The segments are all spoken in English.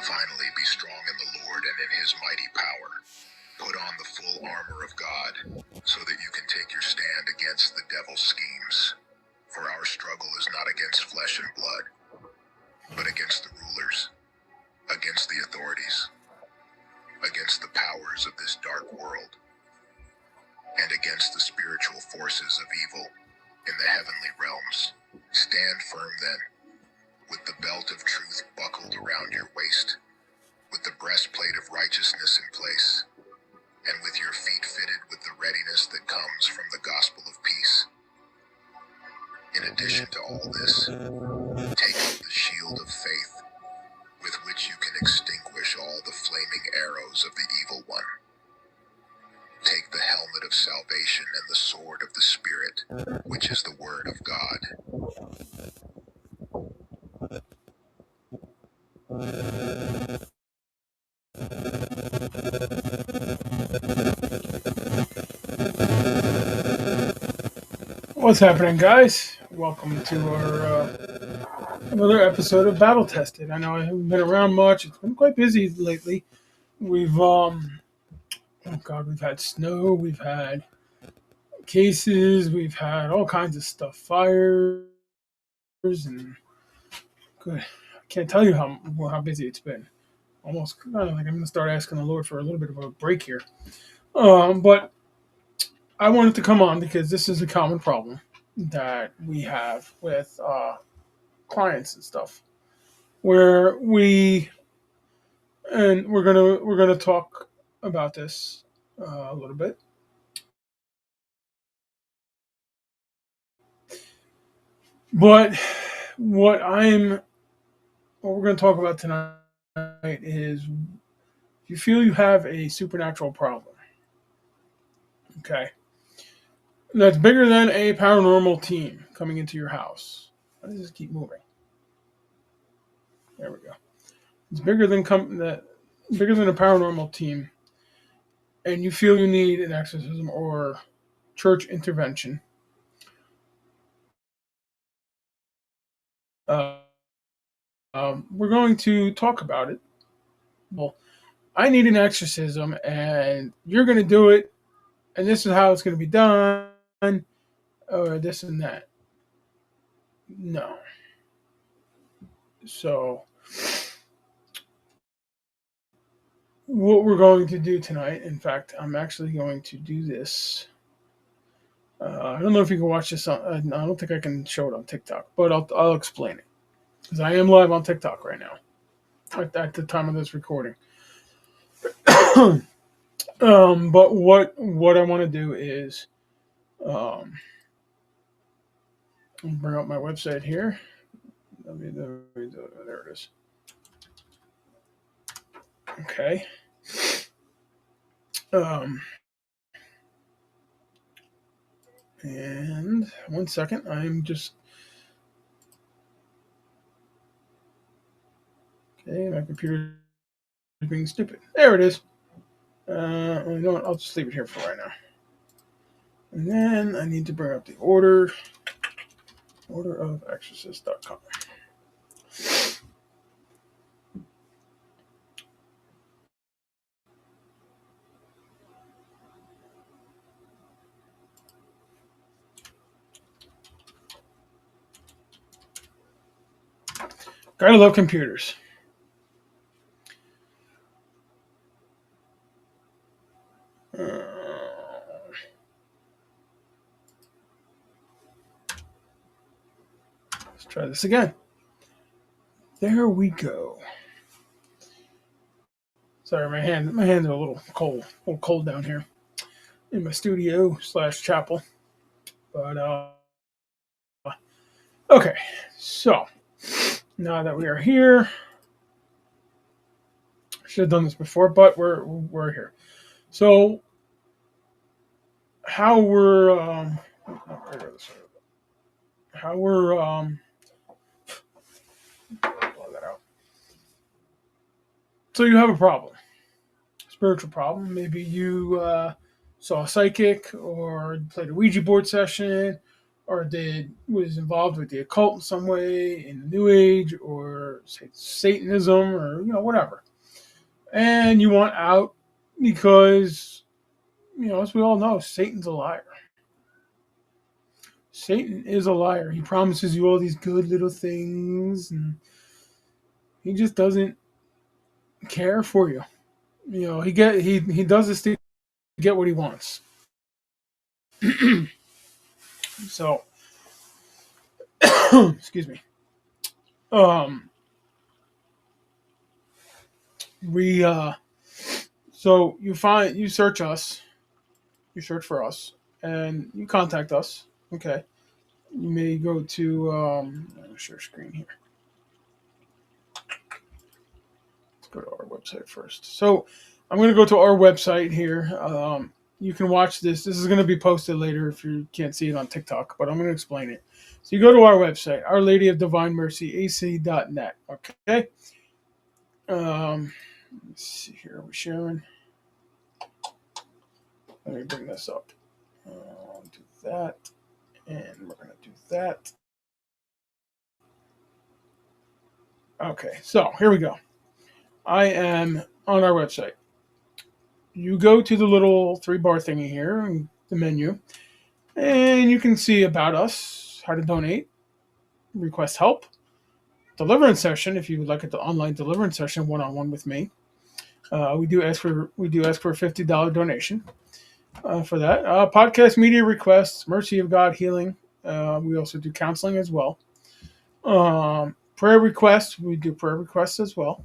Finally, be strong in the Lord and in his mighty power. Put on the full armor of God, so that you can take your stand against the devil's schemes. For our struggle is not against flesh and blood, but against the rulers, against the authorities, against the powers of this dark world, and against the spiritual forces of evil in the heavenly realms. Stand firm then, with the belt of truth buckled around your waist, with the breastplate of righteousness in place, and with your feet fitted with the readiness that comes from the gospel of peace. In addition to all this, take up the shield of faith, with which you can extinguish all the flaming arrows of the evil one. Take the helmet of salvation and the sword of the Spirit, which is the word of God. What's happening, guys? Welcome to our another episode of Battle Tested. I know I haven't been around much. It's been quite busy lately. We've we've had snow, we've had cases, we've had all kinds of stuff, fires, and good. I can't tell you how busy it's been. Almost kind of like I'm gonna start asking the Lord for a little bit of a break here. But I wanted to come on because this is a common problem that we have with clients and stuff, where we're gonna talk about this a little bit. But what I'm what we're gonna talk about tonight is if you feel you have a supernatural problem, okay, that's bigger than a paranormal team coming into your house. Why does this keep moving? There we go. It's bigger than a paranormal team, and you feel you need an exorcism or church intervention. Uh, we're going to talk about it. Well, I need an exorcism, and you're going to do it, and this is how it's going to be done, or this and that. No. So, what we're going to do tonight, in fact, I'm actually going to do this. I don't know if you can watch this on. I don't think I can show it on TikTok, but I'll explain it because I am live on TikTok right now at the time of this recording. But what I want to do is bring up my website here. There it is. Okay. And 1 second, I'm just okay. My computer is being stupid. There it is. You know what? I'll just leave it here for right now. And then I need to bring up the order of exorcist.com. Gotta love computers. Let's try this again. There we go. Sorry, my hands are a little cold down here in my studio / chapel. But okay, so now that we are here, I should have done this before, but we're here. So how we're how we're blow that out. So you have a problem, spiritual problem. Maybe you saw a psychic or played a Ouija board session, or was involved with the occult in some way, in the New Age, or say Satanism, or whatever, and you want out because as we all know, Satan's a liar. Satan is a liar. He promises you all these good little things, and he just doesn't care for you. He does this to get what he wants. So, excuse me. Um, we so you search us, you search for us, and you contact us. Okay, you may go to let me share screen here. Let's go to our website first. So I'm going to go to our website here. You can watch this. This is going to be posted later if you can't see it on TikTok, but I'm going to explain it. So you go to our website, Our Lady of Divine Mercy, AC.net. Okay. Let's see here. Are we sharing? Let me bring this up. Do that. And we're going to do that. Okay. So here we go. I am on our website. You go to the little 3-bar thingy here, the menu, and you can see about us, how to donate, request help, deliverance session if you would like the online deliverance session one-on-one with me. We do ask for a $50 donation for that. Podcast media requests, Mercy of God healing. We also do counseling as well. Prayer requests, we do prayer requests as well.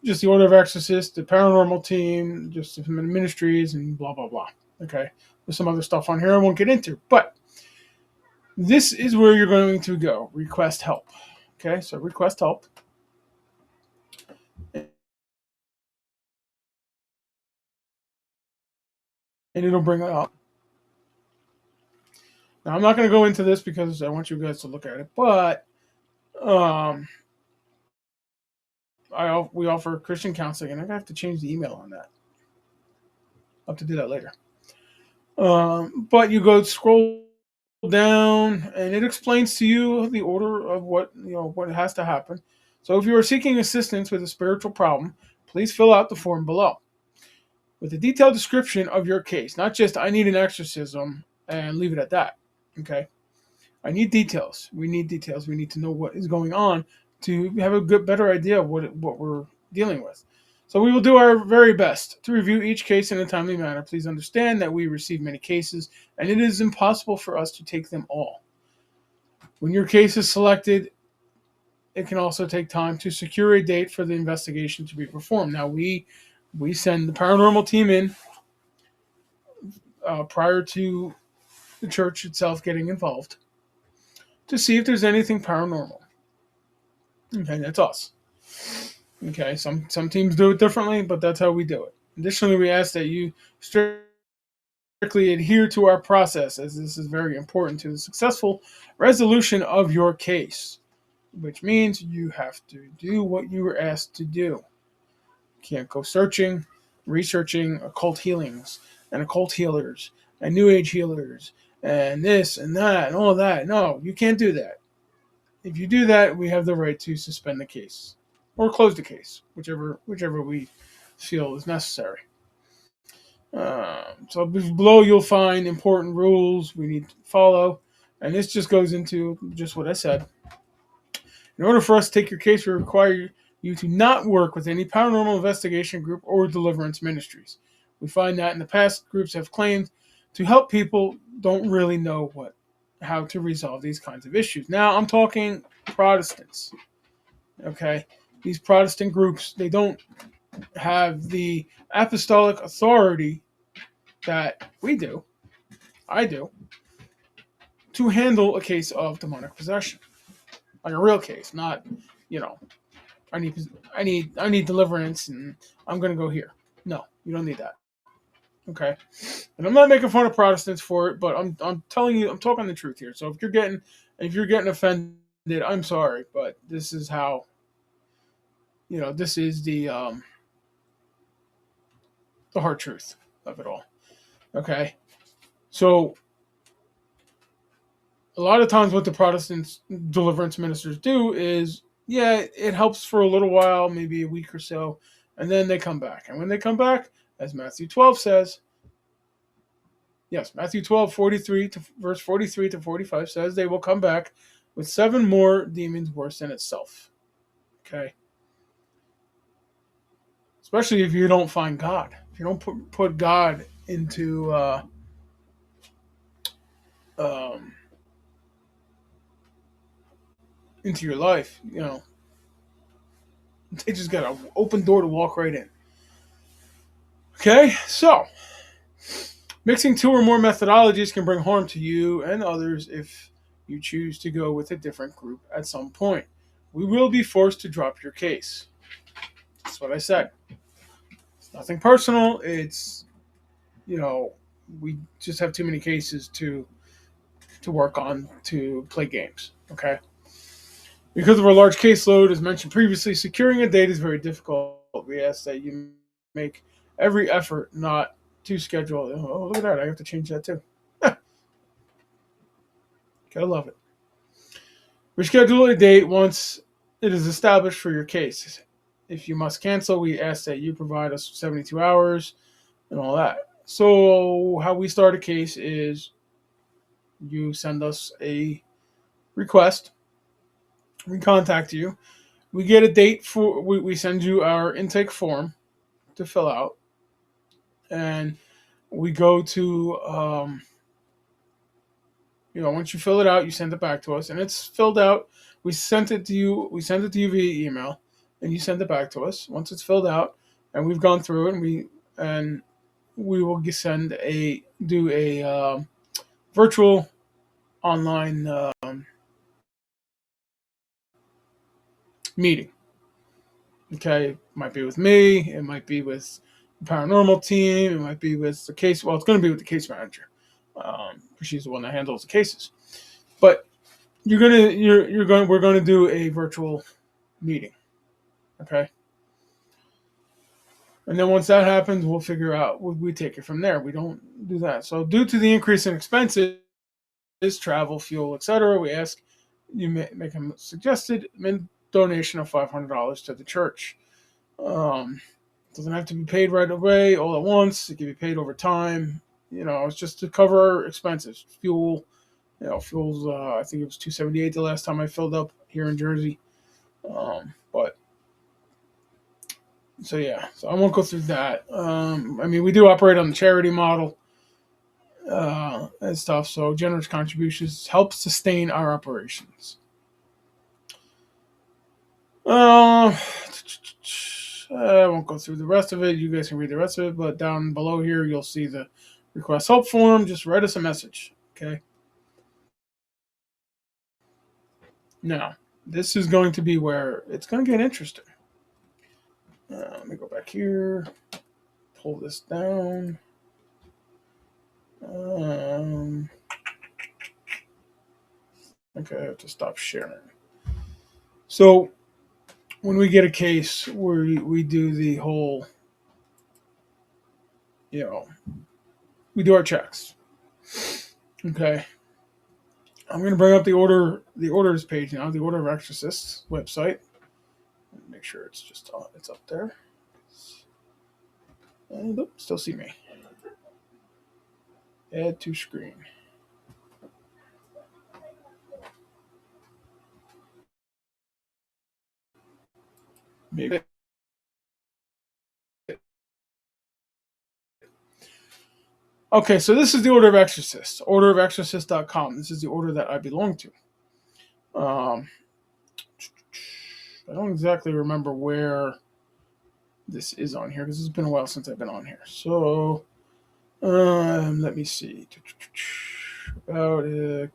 Just the Order of Exorcists, the Paranormal Team, just the ministries, and blah, blah, blah. Okay. There's some other stuff on here I won't get into. But this is where you're going to go. Request help. Okay. So request help. And it'll bring it up. Now, I'm not going to go into this because I want you guys to look at it. But we offer Christian counseling, and I have to change the email on that. I'll have to do that later. But you go scroll down, and it explains to you the order of what has to happen. So if you are seeking assistance with a spiritual problem, please fill out the form below with a detailed description of your case. Not just I need an exorcism and leave it at that. Okay, I need details. We need details. We need to know what is going on to have a better idea of what we're dealing with. So we will do our very best to review each case in a timely manner. Please understand that we receive many cases, and it is impossible for us to take them all. When your case is selected, it can also take time to secure a date for the investigation to be performed. Now, we send the paranormal team in prior to the church itself getting involved to see if there's anything paranormal. Okay, that's us. Okay, some teams do it differently, but that's how we do it. Additionally, we ask that you strictly adhere to our process, as this is very important to the successful resolution of your case, which means you have to do what you were asked to do. You can't go searching, researching occult healings and occult healers and New Age healers and this and that and all that. No, you can't do that. If you do that, we have the right to suspend the case or close the case, whichever we feel is necessary. So below you'll find important rules we need to follow, and this just goes into just what I said. In order for us to take your case, we require you to not work with any paranormal investigation group or deliverance ministries. We find that in the past, groups have claimed to help people don't really know how to resolve these kinds of issues. Now, I'm talking Protestants. Okay? These Protestant groups, they don't have the apostolic authority that we do, I do, to handle a case of demonic possession. Like a real case, not, I need deliverance and I'm going to go here. No, you don't need that. Okay? And I'm not making fun of Protestants for it, but I'm telling you, I'm talking the truth here. So if you're getting offended, I'm sorry, but this is how, this is the hard truth of it all. Okay? So A lot of times what the Protestant deliverance ministers do is, yeah, it helps for a little while, maybe a week or so, and then they come back. And when they come back, as Matthew 12 says, yes, Matthew 12, 43 to verse 43 to 45 says they will come back with 7 more demons worse than itself. Okay? Especially if you don't find God. If you don't put God um, into your life, they just got an open door to walk right in. Okay, so mixing 2 or more methodologies can bring harm to you and others if you choose to go with a different group at some point. We will be forced to drop your case. That's what I said. It's nothing personal. It's, we just have too many cases to work on to play games. Okay. Because of our large caseload, as mentioned previously, securing a date is very difficult. We ask that you make every effort not to schedule. Oh, look at that. I have to change that too. Gotta love it. Reschedule a date once it is established for your case. If you must cancel, we ask that you provide us 72 hours and all that. So, how we start a case is you send us a request, we contact you, we get a date we send you our intake form to fill out, and we go to, once you fill it out, you send it back to us, and it's filled out. We send it to you via email, and you send it back to us once it's filled out, and we've gone through it, and we will do a virtual online meeting. Okay, it might be with me, it might be with the paranormal team, it might be with the case. Well, it's going to be with the case manager, because she's the one that handles the cases. But we're gonna do a virtual meeting. Okay, and then once that happens, we'll figure out. We take it from there. We don't do that. So due to the increase in expenses, travel, fuel, etc., we ask you make a suggested donation of $500 to the church. It doesn't have to be paid right away, all at once. It can be paid over time. It's just to cover our expenses. Fuel, fuel's. I think it was $2.78 the last time I filled up here in Jersey. But so yeah, so I won't go through that. We do operate on the charity model and stuff. So generous contributions help sustain our operations. I won't go through the rest of it. You guys can read the rest of it, but down below here, you'll see the request help form. Just write us a message, okay? Now, this is going to be where it's going to get interesting. Let me go back here, pull this down. Okay, I have to stop sharing. So, when we get a case where we do the whole, we do our checks. Okay. I'm going to bring up the orders page now, the Order of Exorcists website. Make sure it's up there. And still see me. Add to screen. Maybe. Okay, so this is the Order of Exorcists, orderofexorcists.com. This is the order that I belong to. I don't exactly remember where this is on here because it's been a while since I've been on here. So, let me see. About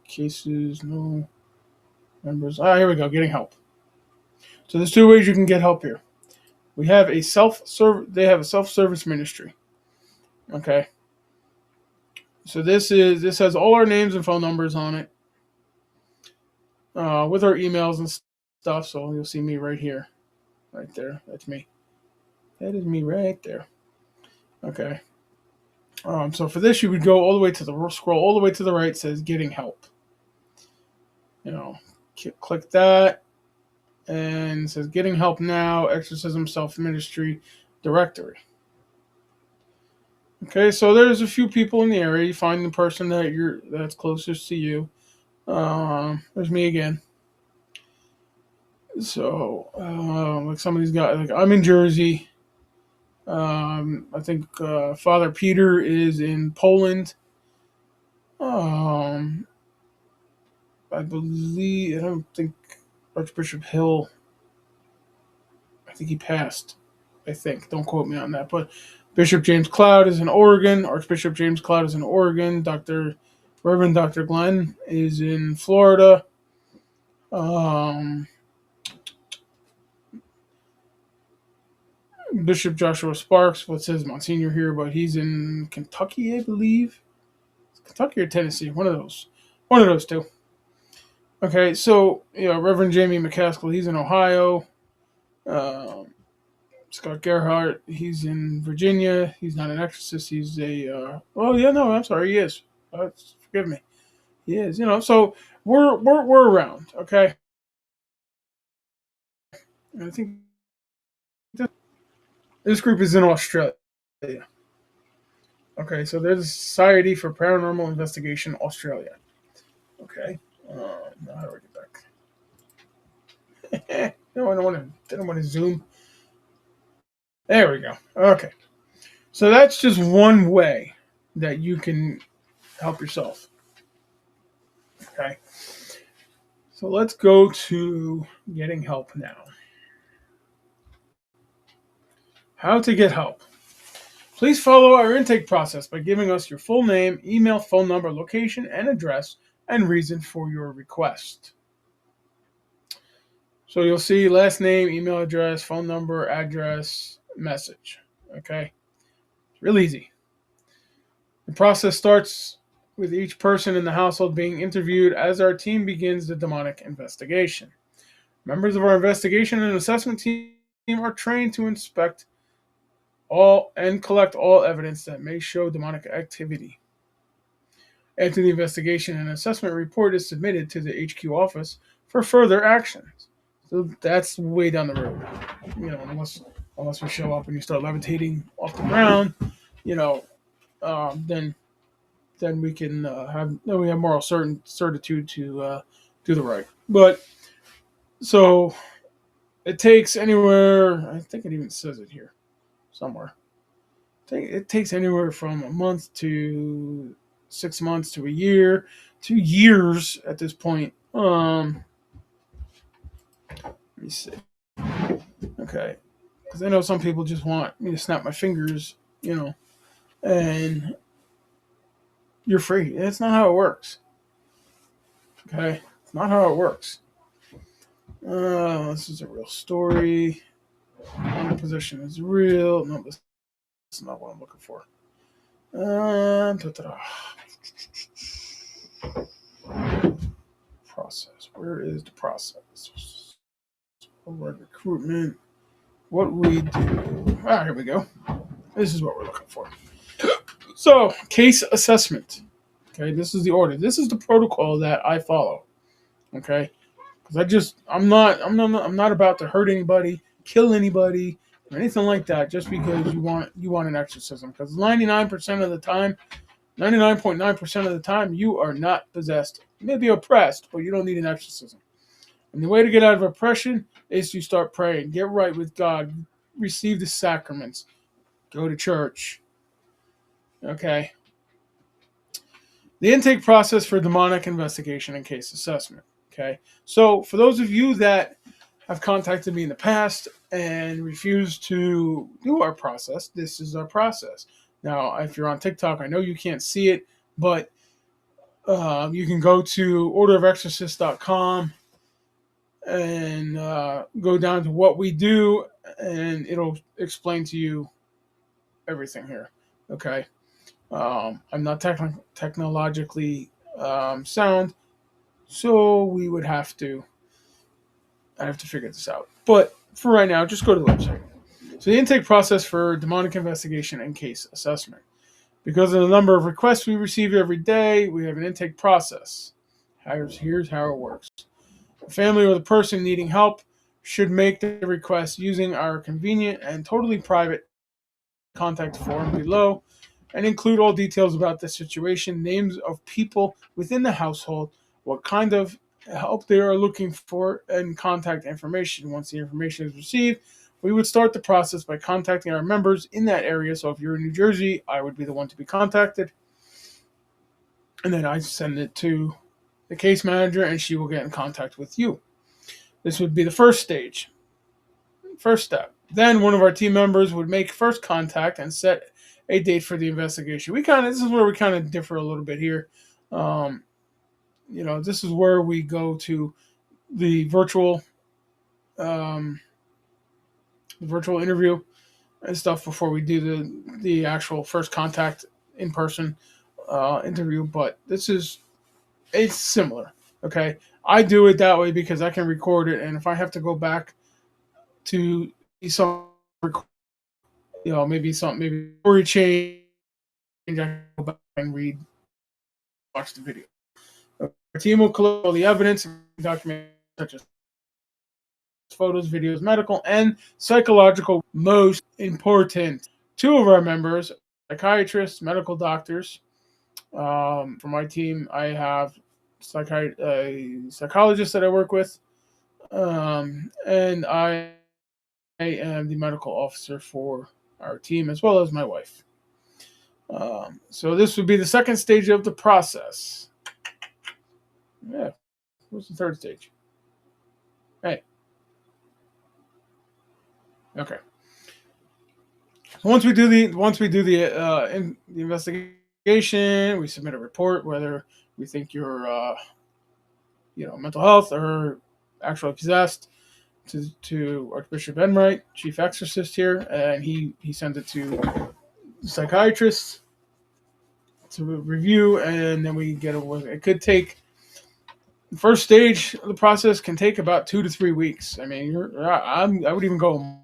cases, no members. Here we go. Getting help. So there's 2 ways you can get help here. We have a They have a self-service ministry. Okay. So this has all our names and phone numbers on it, with our emails and stuff. So you'll see me right here, right there. That's me. That is me right there. Okay. So for this, you would go all the way to scroll all the way to the right. It says getting help. Click that, and it says getting help now, exorcism self-ministry directory. Okay, so there's a few people in the area. You find the person that's closest to you. There's me again. So, like some of these guys, like I'm in Jersey. I think Father Peter is in Poland. I don't think Archbishop Hill, I think he passed. I think. Don't quote me on that. But Bishop James Cloud is in Oregon. Archbishop James Cloud is in Oregon. Reverend Dr. Glenn is in Florida. Bishop Joshua Sparks, what says Monsignor here, but he's in Kentucky, I believe. Kentucky or Tennessee, one of those two. Okay, so Reverend Jamie McCaskill, he's in Ohio. Scott Gerhardt, he's in Virginia. He's not an exorcist. He's I'm sorry, he is. Forgive me, he is. So we're around. Okay, and I think this group is in Australia. Okay, so there's a Society for Paranormal Investigation Australia. Okay, now how do I get back? No, I don't want to zoom. There we go. Okay, so that's just one way that you can help yourself. Okay, so let's go to getting help now. How to get help. Please follow our intake process by giving us your full name, email, phone number, location, and address, and reason for your request. So you'll see last name, email address, phone number, address, message. Okay? It's real easy. The process starts with each person in the household being interviewed as our team begins the demonic investigation. Members of our investigation and assessment team are trained to inspect all and collect all evidence that may show demonic activity. After the investigation, an assessment report is submitted to the HQ office for further actions. So that's way down the road. Unless we show up and you start levitating off the ground, then we can have moral certitude to do the right. But so it takes anywhere. I think it even says it here somewhere. It takes anywhere from a month to 6 months to a year, 2 years at this point. Let me see. Okay, because I know some people just want me to snap my fingers, and you're free. That's not how it works. Okay, it's not how it works. This is a real story. The position is real. No, this is not what I'm looking for. Process. Where is the process? Recruitment. What we do. Here we go. This is what we're looking for. So, case assessment. Okay, this is the order. This is the protocol that I follow. Okay, because I'm not about to hurt anybody, kill anybody, or anything like that, just because you want an exorcism. Because 99% of the time, 99.9% of the time, you are not possessed. You may be oppressed, but you don't need an exorcism. And the way to get out of oppression is to start praying, get right with God, receive the sacraments, go to church. Okay. The intake process for demonic investigation and case assessment. Okay. So for those of you that have contacted me in the past and refused to do our process, this is our process. Now, if you're on TikTok, I know you can't see it, but you can go to orderofexorcists.com and go down to what we do, and it'll explain to you everything here. Okay. I'm not technologically sound, so I'd have to figure this out. But for right now, just go to the website. So the intake process for demonic investigation and case assessment. Because of the number of requests we receive every day, we have an intake process. Here's how it works. The family or the person needing help should make the request using our convenient and totally private contact form below and include all details about the situation, names of people within the household, what kind of help they are looking for, and contact information. Once the information is received, we would start the process by contacting our members in that area. So if you're in New Jersey, I would be the one to be contacted. And then I send it to the case manager and she will get in contact with you. This would be the first stage, first step. Then one of our team members would make first contact and set a date for the investigation. This is where we kind of differ a little bit here. This is where we go to the virtual interview and stuff before we do the actual first contact in person interview. But it's similar. Okay, I do it that way because I can record it, and if I have to go back to some, maybe story change, I can go back and watch the video. Our team will collect all the evidence and document such as photos, videos, medical, and psychological. Most important, two of our members, psychiatrists, medical doctors. For my team, I have a psychologist that I work with, and I am the medical officer for our team as well as my wife. So this would be the second stage of the process. Yeah, what's the third stage? Hey, okay. So once we do the investigation, we submit a report whether we think you're mental health or actually possessed to Archbishop Enright, chief exorcist here, and he sends it to the psychiatrist to review, and then we get it. It could take the first stage of the process can take about 2 to 3 weeks. I mean, I would even go a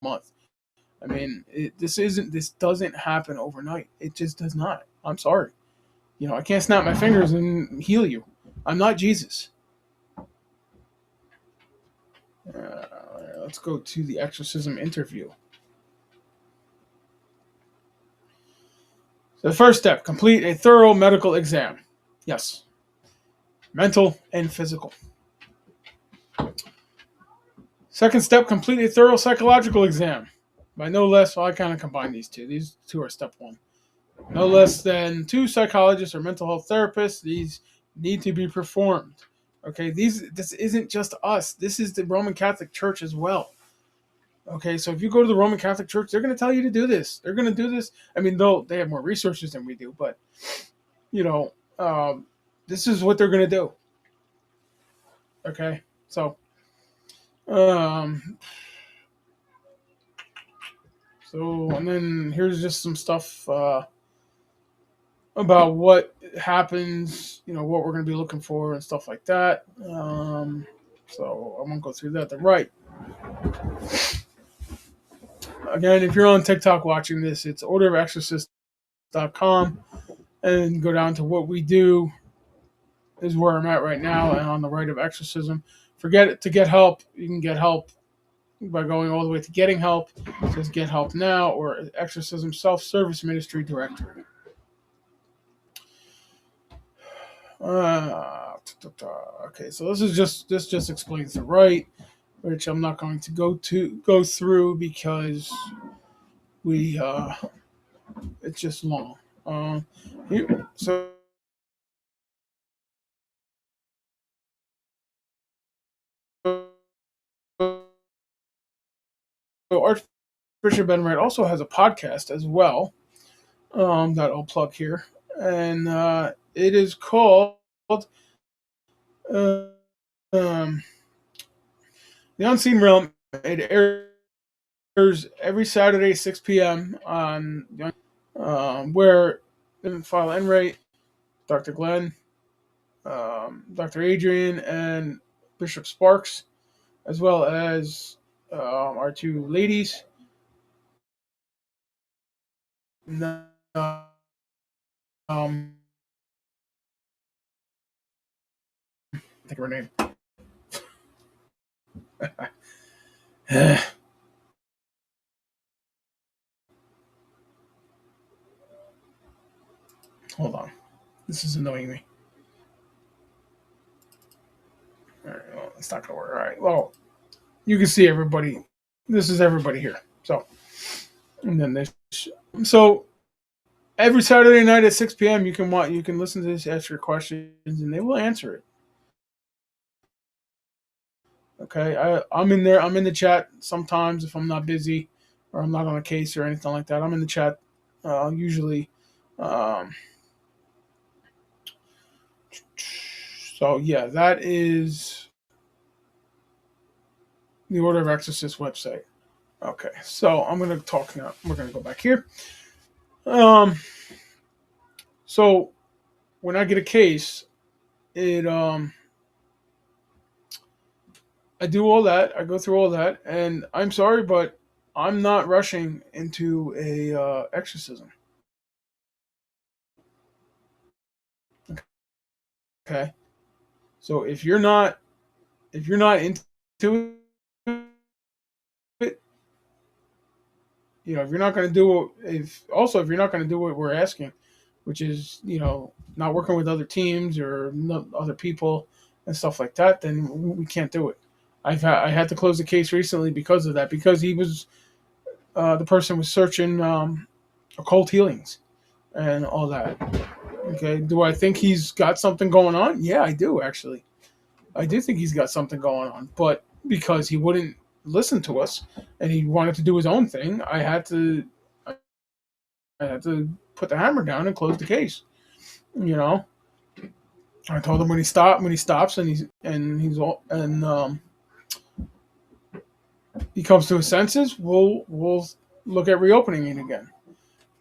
month. I mean, this doesn't happen overnight. It just does not. I'm sorry. I can't snap my fingers and heal you. I'm not Jesus. Let's go to the exorcism interview. So the first step, complete a thorough medical exam. Yes. Mental and physical. Second step, complete a thorough psychological exam. By no less, I kind of combine these two. These two are step one. No less than 2 psychologists or mental health therapists. These need to be performed. Okay, this isn't just us. This is the Roman Catholic Church as well. Okay, so if you go to the Roman Catholic Church, they're going to tell you to do this. They're going to do this. I mean, though they have more resources than we do, but this is what they're going to do. Okay, so and then here's just some stuff about what happens, what we're going to be looking for and stuff like that. So I won't go through that. Right. Again, if you're on TikTok watching this, it's orderofexorcist.com, and go down to what we do is where I'm at right now, and on the right of exorcism. To get help, you can get help by going all the way to getting help. It says get help now, or exorcism self-service ministry directory. Okay, so this just explains the right, which I'm not going to go through because it's just long. So Archbishop Enright also has a podcast as well that I'll plug here, and it is called The Unseen Realm. It airs every Saturday 6 p.m. on where Father Enright, Dr. Glenn, Dr. Adrian, and Bishop Sparks, as well as our 2 ladies. think of her name. Hold on. This is annoying me. All right, well, it's not going to work. All right. Well, you can see everybody. This is everybody here. So, and then this. So every Saturday night at 6 p.m. you can listen to this, ask your questions, and they will answer it. Okay, I'm in there. I'm in the chat sometimes if I'm not busy or I'm not on a case or anything like that. I'm in the chat usually. Um, so yeah, that is the Order of Exorcist website. Okay, so I'm gonna talk now. We're gonna go back here. Um, so when I get a case, it I do all that. I go through all that, and I'm sorry, but I'm not rushing into a exorcism. Okay, so if you're not into it, if you're not going to do if you're not going to do what we're asking, which is not working with other teams or other people and stuff like that, then we can't do it. I had to close the case recently because of that, because he was the person was searching occult healings and all that. Okay, do I think he's got something going on? Yeah, I do actually. I do think he's got something going on, but because he wouldn't listen to us and he wanted to do his own thing, I had to put the hammer down and close the case. I told him when he stops and he comes to his senses, we'll look at reopening it again.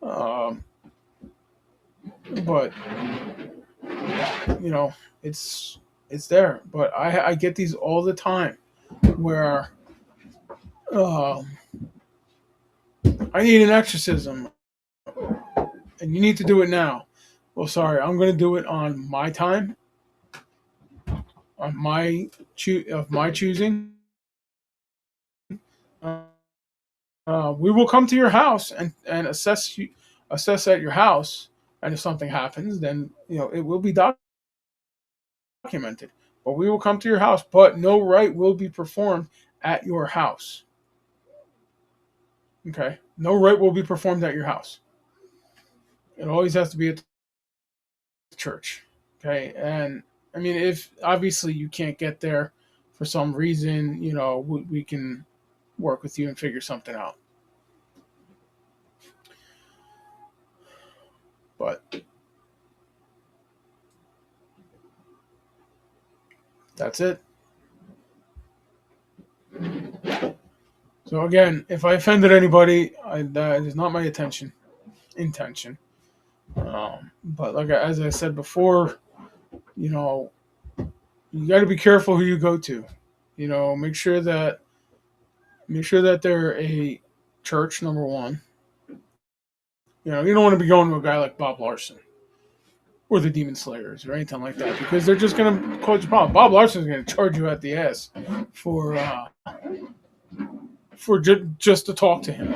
Um, but it's there. But I get these all the time where um, I need an exorcism and you need to do it now. Well, sorry, I'm going to do it on my time, on of my choosing. Uh, we will come to your house and assess at your house, and if something happens, then it will be documented. But we will come to your house, but no rite will be performed at your house. Okay, no rite will be performed at your house. It always has to be at the church. Okay, and I mean, if obviously you can't get there for some reason, we can work with you and figure something out. But that's it. So again, if I offended anybody, that is not my intention. But as I said before, you got to be careful who you go to. Make sure that they're a church, number one. You don't want to be going to a guy like Bob Larson or the Demon Slayers or anything like that, because they're just going to cause you problem. Bob Larson's going to charge you at the ass for just to talk to him.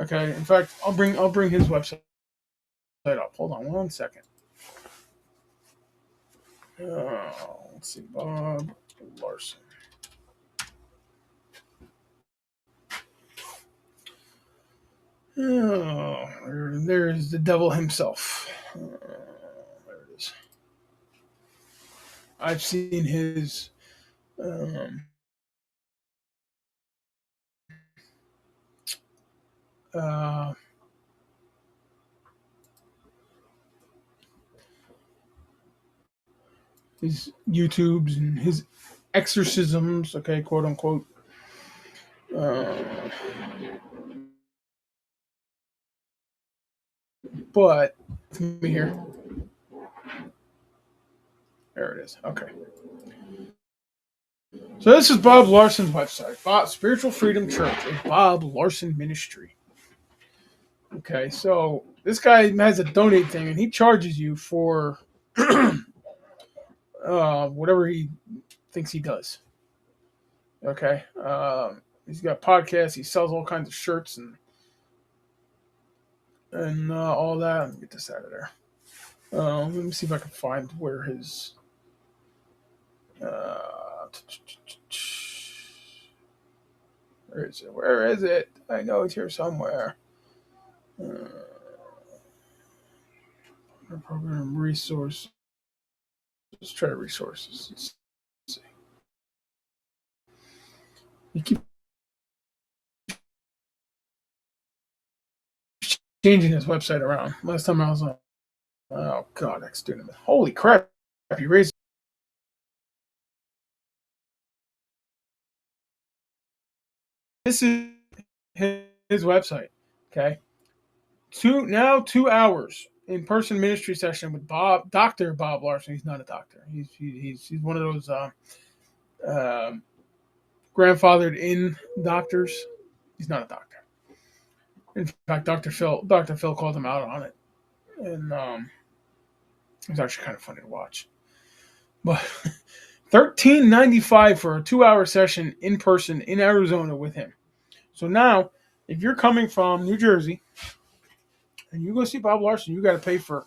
Okay. In fact, I'll bring his website up. Hold on one second. Let's see, Bob Larson. Oh, there's the devil himself. There it is. I've seen his his YouTubes and his exorcisms, okay, quote unquote. But let me here. There it is. Okay. So this is Bob Larson's website, Spiritual Freedom Church, a Bob Larson ministry. Okay, so this guy has a donate thing, and he charges you for whatever he thinks he does. Okay, he's got podcasts. He sells all kinds of shirts and all that. Let me get this out of there. Let me see if I can find where his. Uh, where is it? Where is it? I know it's here somewhere. Program resource. Let's try resources. Let's see. You keep changing his website around. Last time I was on. Oh God, X student. Holy crap! You raised. This is his website. Okay, 2 hours in person ministry session with Dr. Bob Larson. He's not a doctor. He's one of those uh, grandfathered in doctors. He's not a doctor. In fact, Dr. Phil called him out on it, and it was actually kind of funny to watch. But $13.95 for a 2 hour session in person in Arizona with him. So now, if you're coming from New Jersey and you go see Bob Larson, you got to pay for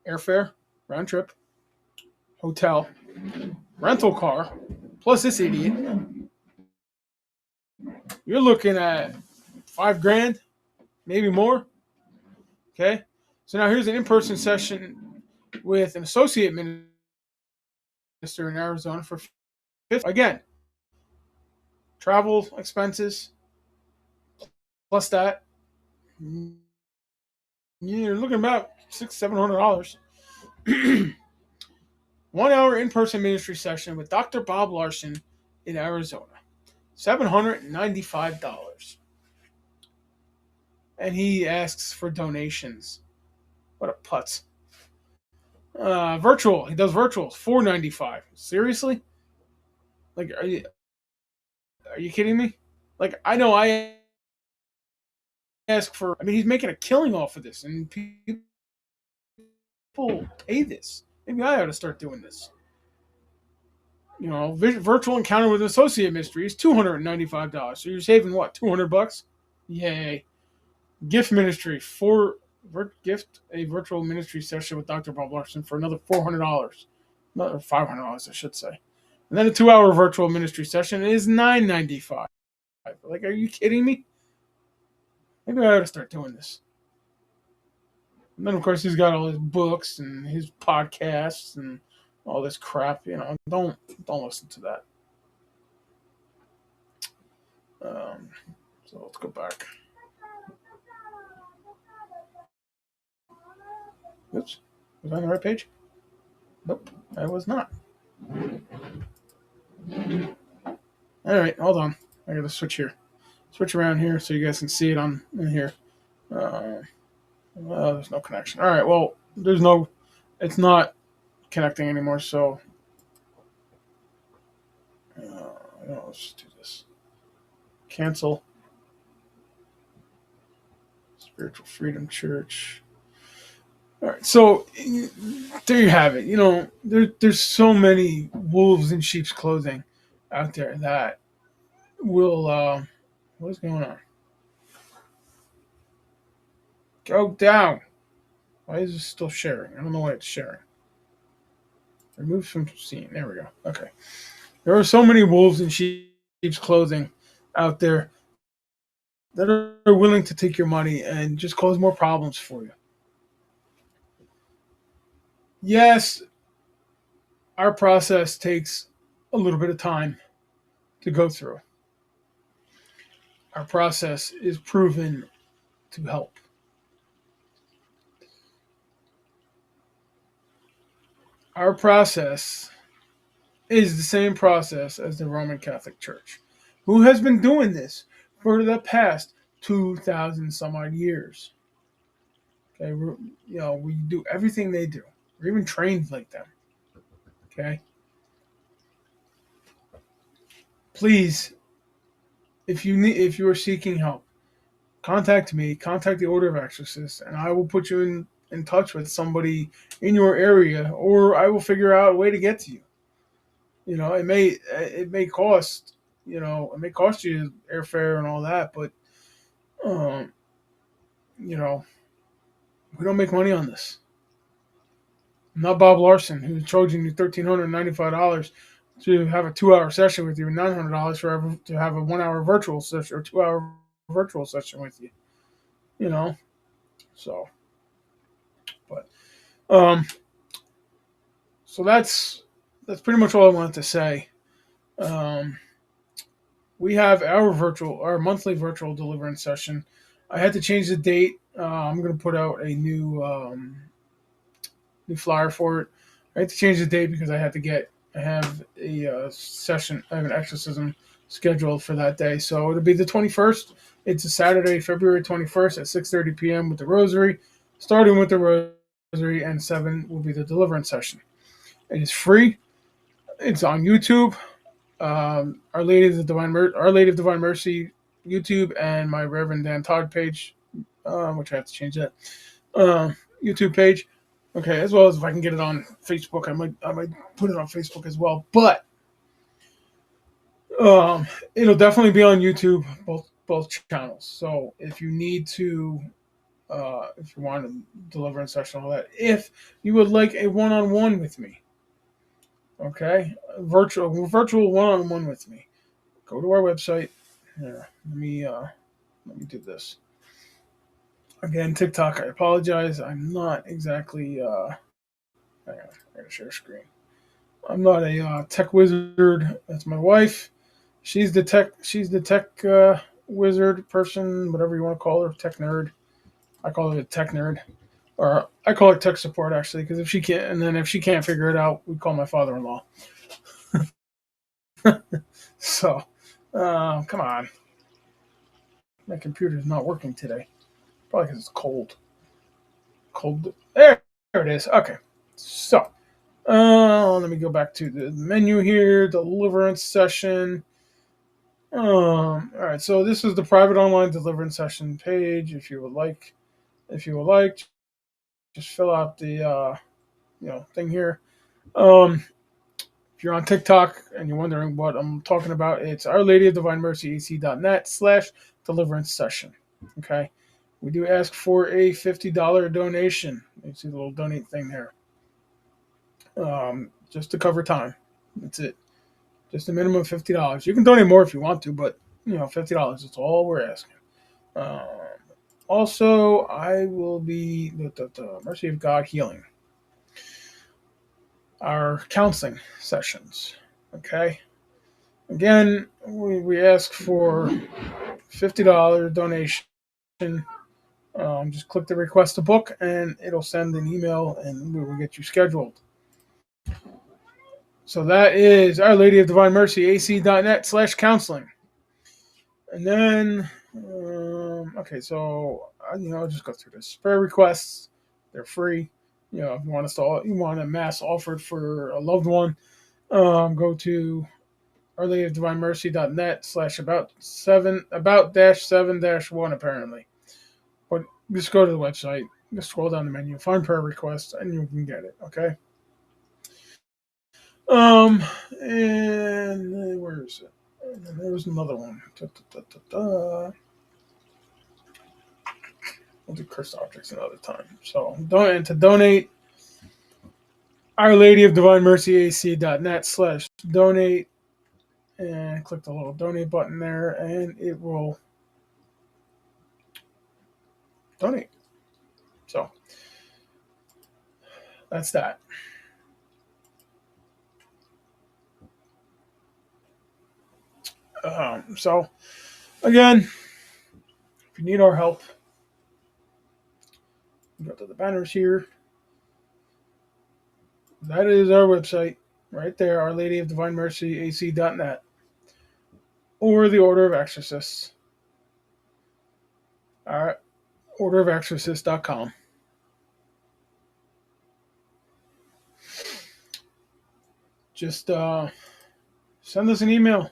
airfare, round trip, hotel, rental car, plus this idiot. You're looking at $5,000, maybe more. Okay, so now here's an in-person session with an associate minister in Arizona for again, travel expenses plus that. You're looking about $600-700. 1 hour in-person ministry session with Dr. Bob Larson in Arizona. $795. And he asks for donations. What a putz. Virtual. He does virtuals. $495. Seriously? Like, are you kidding me? Like, I know I ask for. I mean, he's making a killing off of this, and people pay this. Maybe I ought to start doing this. Virtual encounter with associate ministry is $295. So you're saving what, $200? Yay! Gift ministry gift a virtual ministry session with Dr. Bob Larson for another $400, another $500, I should say. And then a 2 hour virtual ministry session is $995. Like, are you kidding me? Maybe I ought to start doing this. And then, of course, he's got all his books and his podcasts and all this crap. Don't listen to that. So let's go back. Oops, was I on the right page? Nope, I was not. All right, hold on. I gotta switch around here so you guys can see it on in here. There's no connection. All right, well, it's not connecting anymore. So let's just do this. Cancel. Spiritual Freedom Church. All right, so there you have it. There's so many wolves in sheep's clothing out there that will. What is going on? Go down. Why is this still sharing? I don't know why it's sharing. Remove from scene. There we go. Okay. There are so many wolves in sheep's clothing out there that are willing to take your money and just cause more problems for you. Yes, our process takes a little bit of time to go through. Our process is proven to help. Our process is the same process as the Roman Catholic Church, who has been doing this for the past 2,000 some odd years. Okay, we do everything they do. We're even trained like them. Okay. Please, if you are seeking help, contact me. Contact the Order of Exorcists, and I will put you in touch with somebody in your area, or I will figure out a way to get to you. It may cost it may cost you airfare and all that, but um, you know we don't make money on this. I'm not Bob Larson, who's charging you $1,395 to have a 2 hour session with you, and $900 to have a 1 hour virtual session or 2 hour virtual session with you. You know, so but um, so that's pretty much all I wanted to say. Um, we have our monthly virtual deliverance session. I had to change the date. I'm going to put out a new flyer for it. I had to change the date because I have a session. I have an exorcism scheduled for that day, so it'll be the 21st. It's a Saturday, February 21st at 6:30 p.m. with the rosary, starting with the rosary, and 7 will be the deliverance session. It is free. It's on YouTube. Our Lady of Divine Mercy YouTube, and my Reverend Dan Todd page, which I have to change that YouTube page. Okay, as well as if I can get it on Facebook, I might put it on Facebook as well. But it'll definitely be on YouTube, both channels. So if you need to, if you want a deliverance session, all that, if you would like a one-on-one with me, okay, virtual one-on-one with me, go to our website. Here, let me do this again. TikTok. I apologize. I'm not exactly. Hang on, I gotta share screen. I'm not a tech wizard. That's my wife. She's the tech. She's the tech wizard person, whatever you want to call her, tech nerd. I call her a tech nerd, or I call it tech support actually, because if she can't figure it out, we call my father-in-law. So, come on, my computer's not working today. Probably because it's cold. Cold. There it is. Okay. So, let me go back to the menu here. Deliverance session. All right. So this is the private online deliverance session page. If you would like, just fill out the thing here. Um, if you're on TikTok and you're wondering what I'm talking about, it's Our Lady of Divine Mercy AC.net/deliverance session. Okay. We do ask for a $50 donation. You see the little donate thing there. Just to cover time. That's it. Just a minimum of $50. You can donate more if you want to, but $50. That's all we're asking. Um, Also, I will be the Mercy of God healing. Our counseling sessions. Okay. Again, we ask for $50 donation. Just click the request to book, and it'll send an email, and we will get you scheduled. So that is Our Lady of Divine Mercy, AC.net/counseling. And then, okay, so, I'll just go through this. Prayer requests, they're free. If you want a mass offered for a loved one, go to Our Lady of Divine Mercy.net/about-7-1 apparently. But just go to the website, just scroll down the menu, find prayer requests, and you can get it, okay? And where is it? And there was another one. We'll do cursed objects another time. So, to donate, Our Lady of Divine Mercy AC.net/donate, and click the little donate button there, and it will donate. So, that's that. So, again, if you need our help, go to the banners here. That is our website right there, Our Lady of Divine Mercy AC.net, or the Order of Exorcists. All right, orderofexorcists.com. Just send us an email.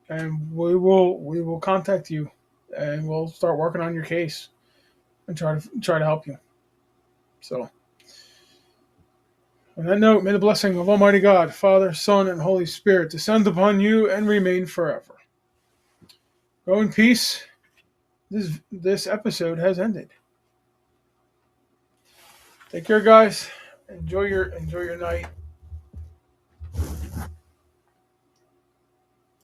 And we will contact you and we'll start working on your case and try to help you. So, on that note, may the blessing of Almighty God, Father, Son, and Holy Spirit descend upon you and remain forever. Go in peace. This episode has ended. Take care, guys. Enjoy your night.